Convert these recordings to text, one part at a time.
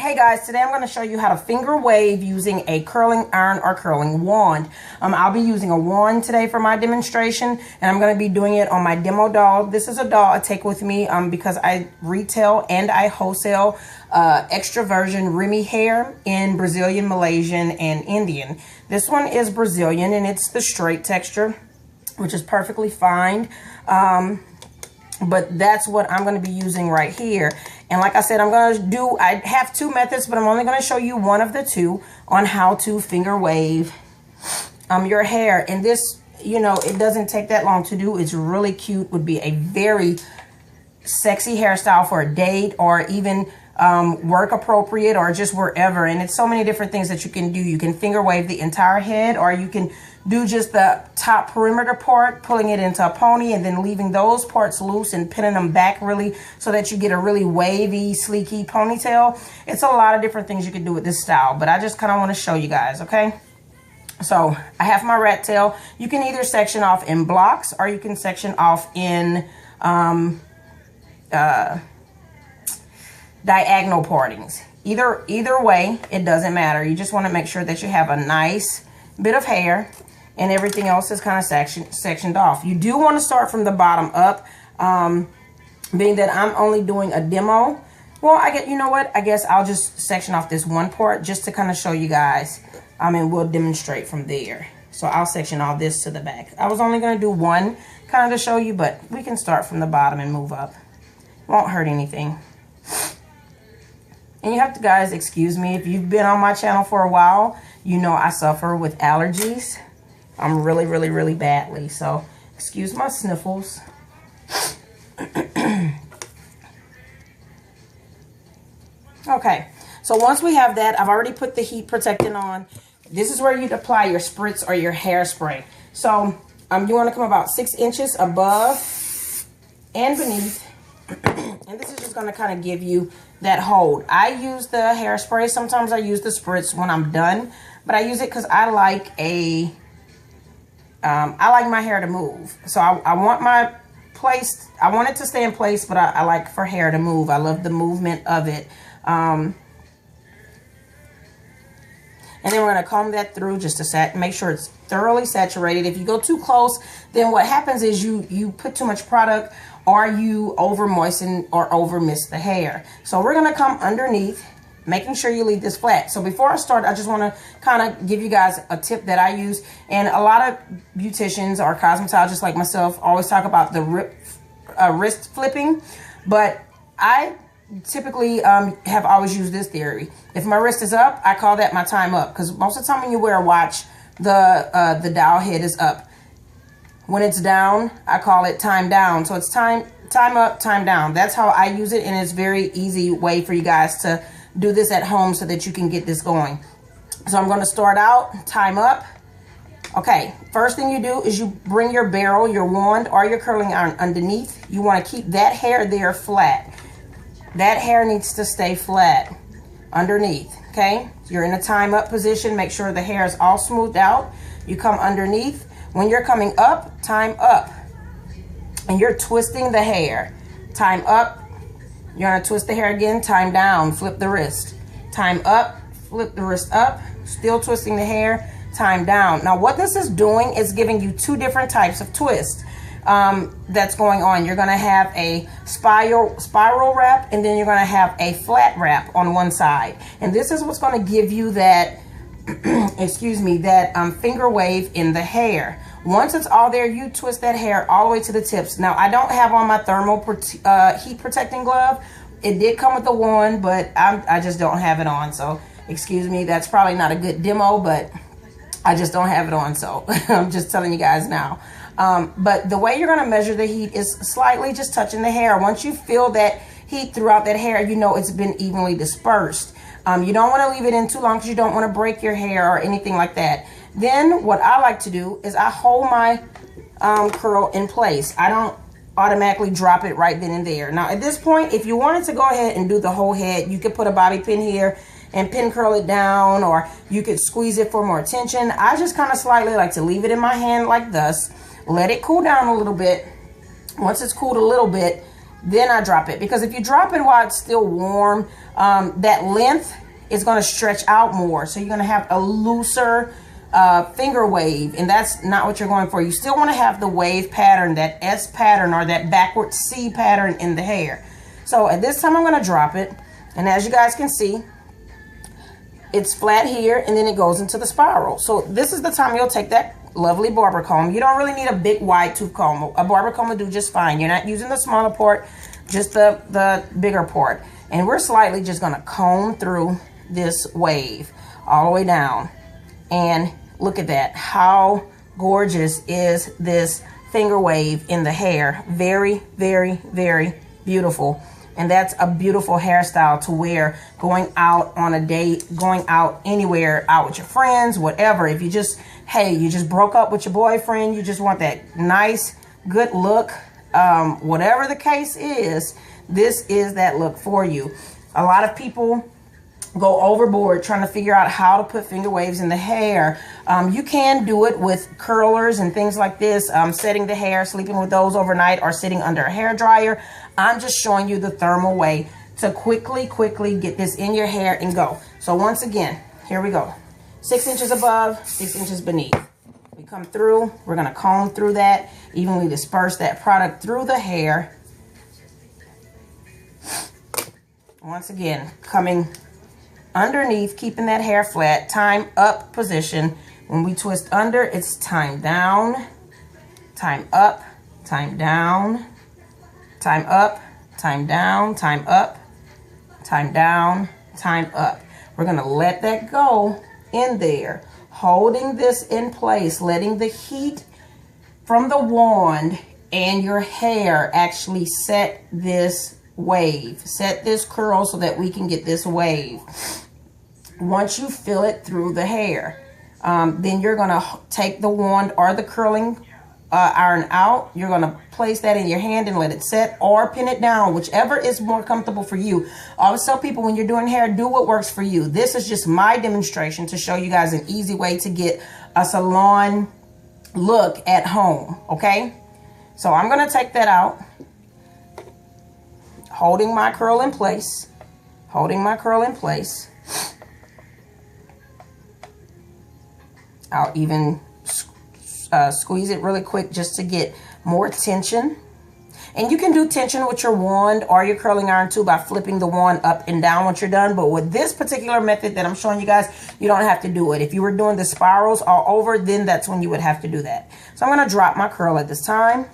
Hey guys, today I'm going to show you how to finger wave using a curling iron or curling wand. I'll be using a wand today for my demonstration, and I'm going to be doing it on my demo doll. This is a doll I take with me because I retail and I wholesale extra version Remy hair in Brazilian, Malaysian, and Indian. This one is Brazilian and it's the straight texture, which is perfectly fine. But that's what I'm going to be using right here. And like I said, I have two methods, but I'm only going to show you one of the two on how to finger wave your hair. And this, you know, it doesn't take that long to do. It's really cute. Would be a very sexy hairstyle for a date or even work appropriate or just wherever. And it's so many different things that you can do. You can finger wave the entire head, or you can do just the top perimeter part, pulling it into a pony and then leaving those parts loose and pinning them back really so that you get a really wavy, sleeky ponytail. It's a lot of different things you can do with this style, but I just kind of want to show you guys, okay? So I have my rat tail. You can either section off in blocks or you can section off in diagonal partings. Either way, it doesn't matter. You just want to make sure that you have a nice bit of hair and everything else is kind of sectioned off. You do want to start from the bottom up, being that I'm only doing a demo. Well, you know what? I guess I'll just section off this one part just to kind of show you guys. And we'll demonstrate from there. So I'll section all this to the back. I was only going to do one kind of to show you, but we can start from the bottom and move up. Won't hurt anything. And you have to, guys, excuse me. If you've been on my channel for a while, you know I suffer with allergies. I'm really, really, really badly. So excuse my sniffles. Okay. So once we have that, I've already put the heat protectant on. This is where you'd apply your spritz or your hairspray. So you want to come about 6 inches above and beneath. And this is just going to kind of give you that hold. I use the hairspray. Sometimes I use the spritz when I'm done, but I use it because I like my hair to move. So I want I want it to stay in place, but I like for hair to move. I love the movement of it. And then we're going to comb that through just to make sure it's thoroughly saturated. If you go too close, then what happens is you put too much product or you over moisten or over mist the hair. So we're going to come underneath, making sure you leave this flat. So before I start, I just want to kind of give you guys a tip that I use. And a lot of beauticians or cosmetologists like myself always talk about the wrist flipping. But I typically have always used this theory. If my wrist is up, I call that my time up. Because most of the time when you wear a watch, the dial head is up. When it's down, I call it time down. So it's time up, time down. That's how I use it. And it's very easy way for you guys to do this at home so that you can get this going. So I'm going to start out, time up. Okay, first thing you do is you bring your barrel, your wand, or your curling iron underneath. You want to keep that hair there flat. That hair needs to stay flat underneath, okay? You're in a time up position. Make sure the hair is all smoothed out. You come underneath. When you're coming up, time up. And you're twisting the hair. Time up. You're going to twist the hair again. Time down. Flip the wrist. Time up. Flip the wrist up. Still twisting the hair. Time down. Now, what this is doing is giving you two different types of twist that's going on. You're going to have a spiral wrap, and then you're going to have a flat wrap on one side. And this is what's going to give you that, excuse me, that finger wave in the hair. Once it's all there, you twist that hair all the way to the tips. Now, I don't have on my thermal heat protecting glove. It did come with the wand, but I just don't have it on. So, excuse me, that's probably not a good demo, but I just don't have it on. So, I'm just telling you guys now. But the way you're going to measure the heat is slightly just touching the hair. Once you feel that heat throughout that hair, you know it's been evenly dispersed. You don't want to leave it in too long because you don't want to break your hair or anything like that. Then what I like to do is I hold my curl in place. I don't automatically drop it right then and there. Now at this point, if you wanted to go ahead and do the whole head, you could put a bobby pin here and pin curl it down, or you could squeeze it for more tension. I just kind of slightly like to leave it in my hand like this, let it cool down a little bit. Once it's cooled a little bit, then I drop it. Because if you drop it while it's still warm, that length is going to stretch out more. So you're going to have a looser finger wave, and that's not what you're going for. You still want to have the wave pattern, that S pattern or that backward C pattern in the hair. So at this time I'm going to drop it, and as you guys can see, it's flat here and then it goes into the spiral. So this is the time you'll take that lovely barber comb. You don't really need a big wide tooth comb. A barber comb will do just fine. You're not using the smaller part, just the bigger part. And we're slightly just going to comb through this wave all the way down. And look at that. How gorgeous is this finger wave in the hair? Very, very, very beautiful. And that's a beautiful hairstyle to wear going out on a date, going out anywhere, out with your friends, whatever. If you just, hey, you just broke up with your boyfriend, you just want that nice, good look, whatever the case is, this is that look for you. A lot of people go overboard trying to figure out how to put finger waves in the hair. You can do it with curlers and things like this, setting the hair, sleeping with those overnight, or sitting under a hair dryer. I'm just showing you the thermal way to quickly get this in your hair and go. So once again, here we go. 6 inches above, 6 inches beneath. We come through, we're gonna comb through that, evenly disperse that product through the hair. Once again, coming underneath, keeping that hair flat, time up position. When we twist under, it's time down, time up, time down, time up, time down, time up, time down, time up. We're gonna let that go in there, holding this in place, letting the heat from the wand and your hair actually set this wave, set this curl so that we can get this wave. Once you feel it through the hair, then you're gonna take the wand or the curling iron out. You're gonna place that in your hand and let it set, or pin it down, whichever is more comfortable for you. I always tell people, when you're doing hair, do what works for you. This is just my demonstration to show you guys an easy way to get a salon look at home, okay? So I'm gonna take that out, holding my curl in place, holding my curl in place. I'll even squeeze it really quick just to get more tension. And you can do tension with your wand or your curling iron too by flipping the wand up and down once you're done. But with this particular method that I'm showing you guys, you don't have to do it. If you were doing the spirals all over, then that's when you would have to do that. So I'm going to drop my curl at this time.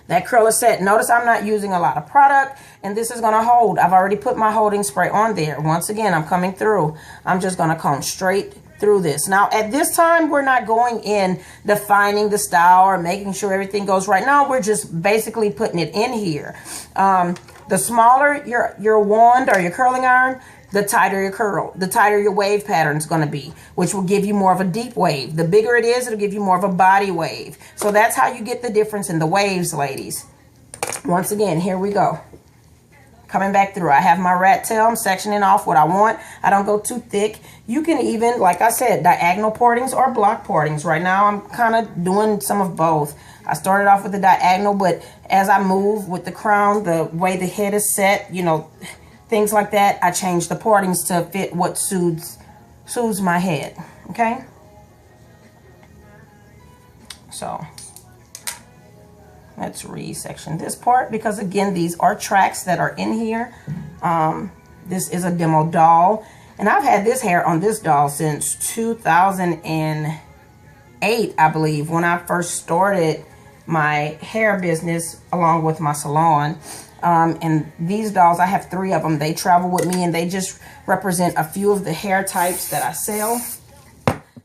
That curl is set. Notice I'm not using a lot of product, and this is going to hold. I've already put my holding spray on there. Once again, I'm coming through. I'm just going to comb straight through this. Now, at this time, we're not going in defining the style or making sure everything goes right. Now, we're just basically putting it in here. The smaller your wand or your curling iron, the tighter your curl, the tighter your wave pattern is going to be, which will give you more of a deep wave. The bigger it is, it'll give you more of a body wave. So that's how you get the difference in the waves, ladies. Once again, here we go. Coming back through. I have my rat tail. I'm sectioning off what I want. I don't go too thick. You can even, like I said, diagonal partings or block partings. Right now, I'm kind of doing some of both. I started off with the diagonal, but as I move with the crown, the way the head is set, you know, things like that, I change the partings to fit what soothes my head. Okay? So let's resection this part, because again, these are tracks that are in here. This is a demo doll, and I've had this hair on this doll since 2008, I believe, when I first started my hair business along with my salon. And these dolls, I have 3 of them. They travel with me, and they just represent a few of the hair types that I sell.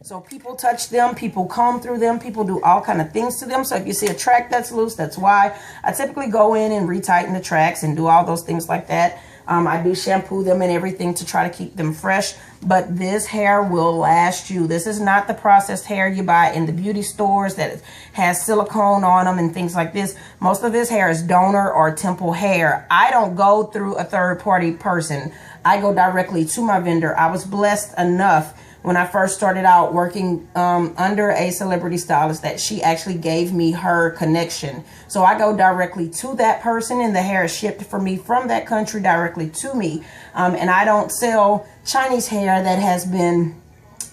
So people touch them, people comb through them, people do all kind of things to them. So if you see a track that's loose, that's why. I typically go in and retighten the tracks and do all those things like that. I do shampoo them and everything to try to keep them fresh. But this hair will last you. This is not the processed hair you buy in the beauty stores that has silicone on them and things like this. Most of this hair is donor or temple hair. I don't go through a third-party person. I go directly to my vendor. I was blessed enough when I first started out working under a celebrity stylist, that she actually gave me her connection. So I go directly to that person, and the hair is shipped for me from that country directly to me. And I don't sell Chinese hair that has been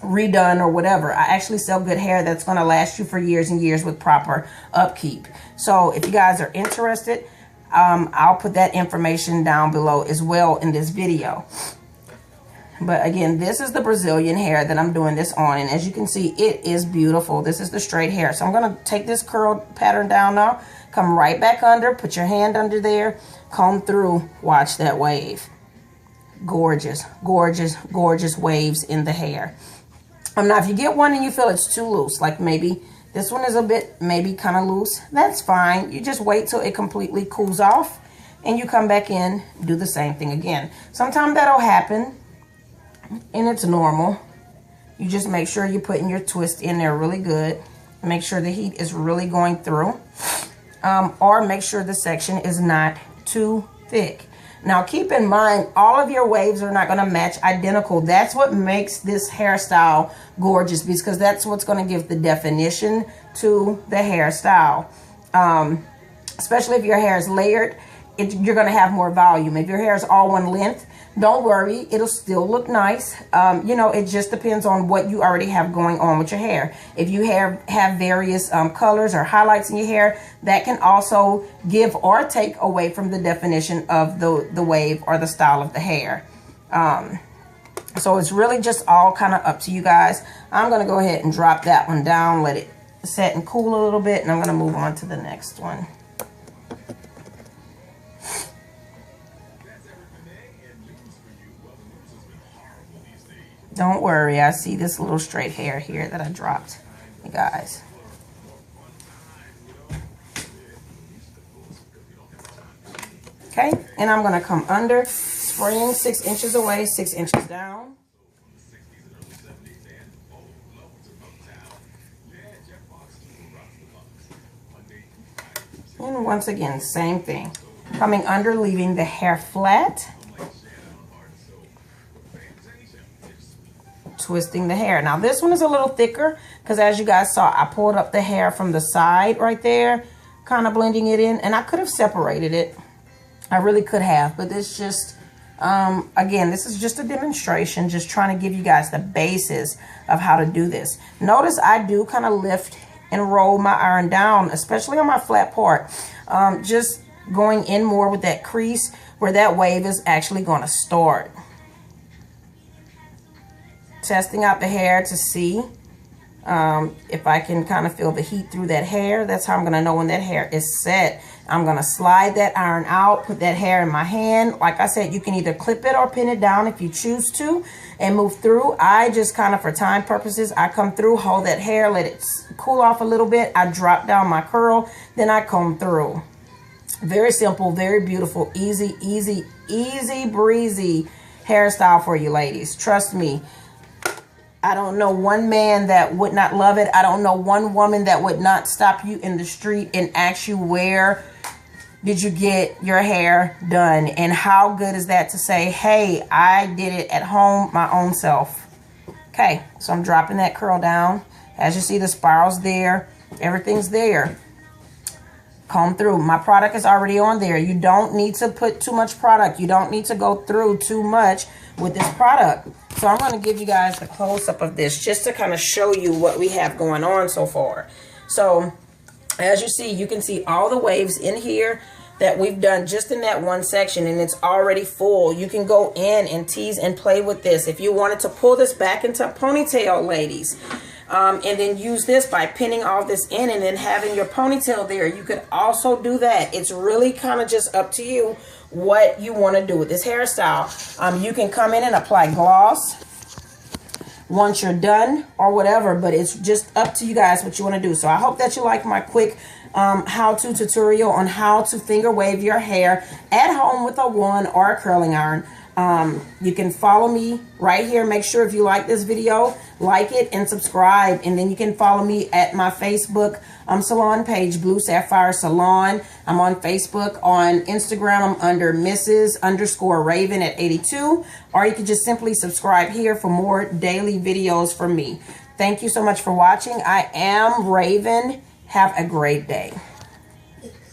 redone or whatever. I actually sell good hair that's going to last you for years and years with proper upkeep. So if you guys are interested, I'll put that information down below as well in this video. But again, this is the Brazilian hair that I'm doing this on, and as you can see, it is beautiful. This is the straight hair. So I'm going to take this curl pattern down now, come right back under, put your hand under there, comb through, watch that wave. Gorgeous, gorgeous, gorgeous waves in the hair. Now, if you get one and you feel it's too loose, like maybe this one is a bit, maybe kind of loose, that's fine. You just wait till it completely cools off, and you come back in, do the same thing again. Sometimes that'll happen, and it's normal. You just make sure you're putting your twist in there really good. Make sure the heat is really going through, or make sure the section is not too thick. Now, keep in mind, all of your waves are not going to match identical. That's what makes this hairstyle gorgeous, because that's what's going to give the definition to the hairstyle. Especially if your hair is layered, you're going to have more volume. If your hair is all one length, don't worry, it'll still look nice. You know, it just depends on what you already have going on with your hair. If you have various colors or highlights in your hair, that can also give or take away from the definition of the wave or the style of the hair. So it's really just all kind of up to you guys. I'm going to go ahead and drop that one down, let it set and cool a little bit, and I'm going to move on to the next one. Don't worry, I see this little straight hair here that I dropped, you guys. Okay, and I'm gonna come under, spraying 6 inches away, 6 inches down. And once again, same thing. Coming under, leaving the hair flat. Twisting the hair. Now this one is a little thicker because, as you guys saw, I pulled up the hair from the side right there, kind of blending it in, and I could have separated it. I really could have, but this just again, this is just a demonstration, just trying to give you guys the basis of how to do this. Notice I do kind of lift and roll my iron down, especially on my flat part, just going in more with that crease where that wave is actually going to start. Testing out the hair to see if I can kind of feel the heat through that hair. That's how I'm going to know when that hair is set. I'm going to slide that iron out, put that hair in my hand. Like I said, you can either clip it or pin it down if you choose to, and move through. I just kind of, for time purposes, I come through, hold that hair, let it cool off a little bit. I drop down my curl, then I comb through. Very simple, very beautiful, easy, easy, easy breezy hairstyle for you ladies. Trust me. I don't know one man that would not love it. I don't know one woman that would not stop you in the street and ask you, where did you get your hair done? And how good is that to say, hey, I did it at home, my own self. Okay, so I'm dropping that curl down. As you see, the spiral's there. Everything's there. Comb through. My product is already on there. You don't need to put too much product. You don't need to go through too much with this product. So I'm going to give you guys a close-up of this just to kind of show you what we have going on so far. So as you see, you can see all the waves in here that we've done just in that one section, and it's already full. You can go in and tease and play with this. If you wanted to pull this back into a ponytail, ladies, and then use this by pinning all this in and then having your ponytail there, you could also do that. It's really kind of just up to you what you want to do with this hairstyle. You can come in and apply gloss once you're done or whatever, but it's just up to you guys what you want to do. So I hope that you like my quick how-to tutorial on how to finger wave your hair at home with a wand or a curling iron. You can follow me right here. Make sure if you like this video, like it and subscribe. And then you can follow me at my Facebook salon page, Blue Sapphire Salon. I'm on Facebook. On Instagram, I'm under Mrs._Raven at 82. Or you can just simply subscribe here for more daily videos from me. Thank you so much for watching. I am Raven. Have a great day.